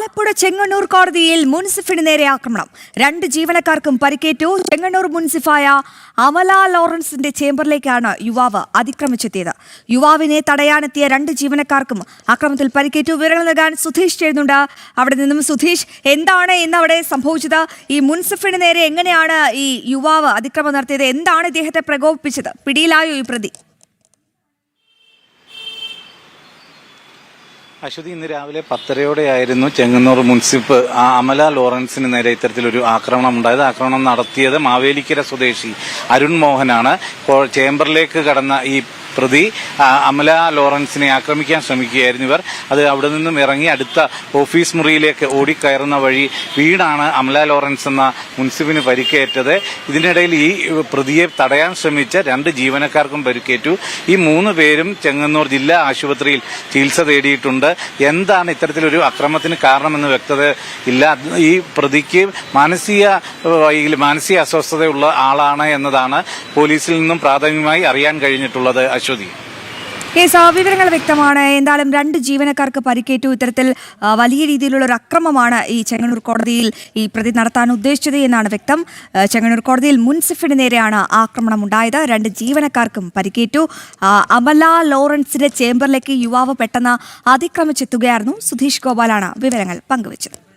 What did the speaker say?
ആലപ്പുഴ ചെങ്ങന്നൂർ കോടതിയിൽ മുൻസിഫിന് നേരെ ആക്രമണം. 2 ജീവനക്കാർക്കും പരിക്കേറ്റു. ചെങ്ങന്നൂർ മുൻസിഫായ അമല ലോറൻസിന്റെ ചേംബറിലേക്കാണ് യുവാവ് അതിക്രമിച്ചെത്തിയത്. യുവാവിനെ തടയാനെത്തിയ 2 ജീവനക്കാർക്കും ആക്രമണത്തിൽ പരിക്കേറ്റു. വിവരങ്ങൾ നൽകാൻ സുധീഷ് ചേരുന്നുണ്ട്. അവിടെ നിന്നും സുധീഷ്, എന്താണ് ഇന്ന് അവിടെ സംഭവിച്ചത്? ഈ മുൻസിഫിന് നേരെ എങ്ങനെയാണ് ഈ യുവാവ് അതിക്രമം നടത്തിയത്? എന്താണ് ഇദ്ദേഹത്തെ പ്രകോപിപ്പിച്ചത്? പിടിയിലായോ ഈ പ്രതി? അശ്വതി, ഇന്ന് രാവിലെ 10:30 ചെങ്ങന്നൂർ മുൻസിഫ് അമല ലോറൻസിന് നേരെ ഇത്തരത്തിലൊരു ആക്രമണം ഉണ്ടായത്. ആക്രമണം നടത്തിയത് മാവേലിക്കര സ്വദേശി അരുൺ മോഹനാണ്. ചേംബറിലേക്ക് കടന്ന ഈ പ്രതി അമല ലോറൻസിനെ ആക്രമിക്കാൻ ശ്രമിക്കുകയായിരുന്നു. ഇവർ അവിടെ നിന്നും ഇറങ്ങി അടുത്ത ഓഫീസ് മുറിയിലേക്ക് ഓടിക്കയറുന്ന വഴി വീടാണ് അമല ലോറൻസ് എന്ന മുൻസിഫിന് പരിക്കേറ്റത്. ഇതിനിടയിൽ ഈ പ്രതിയെ തടയാൻ ശ്രമിച്ച 2 ജീവനക്കാർക്കും പരിക്കേറ്റു. ഈ 3 പേരും ചെങ്ങന്നൂർ ജില്ലാ ആശുപത്രിയിൽ ചികിത്സ തേടിയിട്ടുണ്ട്. എന്താണ് ഇത്തരത്തിലൊരു അക്രമത്തിന് കാരണമെന്ന് വ്യക്തത ഇല്ല. ഈ പ്രതിക്ക് മാനസിക അസ്വസ്ഥതയുള്ള ആളാണ് എന്നതാണ് പോലീസിൽ നിന്നും പ്രാഥമികമായി അറിയാൻ കഴിഞ്ഞിട്ടുള്ളത്. അശ്വതി, വിവരങ്ങൾ വ്യക്തമാണ്. എന്തായാലും 2 ജീവനക്കാർക്ക് പരിക്കേറ്റു. ഇത്തരത്തിൽ വലിയ രീതിയിലുള്ള ഒരു അക്രമമാണ് ഈ ചെങ്ങന്നൂർ കോടതിയിൽ ഈ പ്രതി നടത്താൻ ഉദ്ദേശിച്ചത് എന്നാണ് വ്യക്തം. ചെങ്ങന്നൂർ കോടതിയിൽ മുൻസിഫിന് നേരെയാണ് ആക്രമണം ഉണ്ടായത്. 2 ജീവനക്കാർക്കും പരിക്കേറ്റു. അമല ലോറൻസിന്റെ ചേംബറിലേക്ക് യുവാവ് പെട്ടെന്ന് അതിക്രമിച്ചെത്തുകയായിരുന്നു. സുധീഷ് ഗോപാലാണ് വിവരങ്ങൾ പങ്കുവച്ചത്.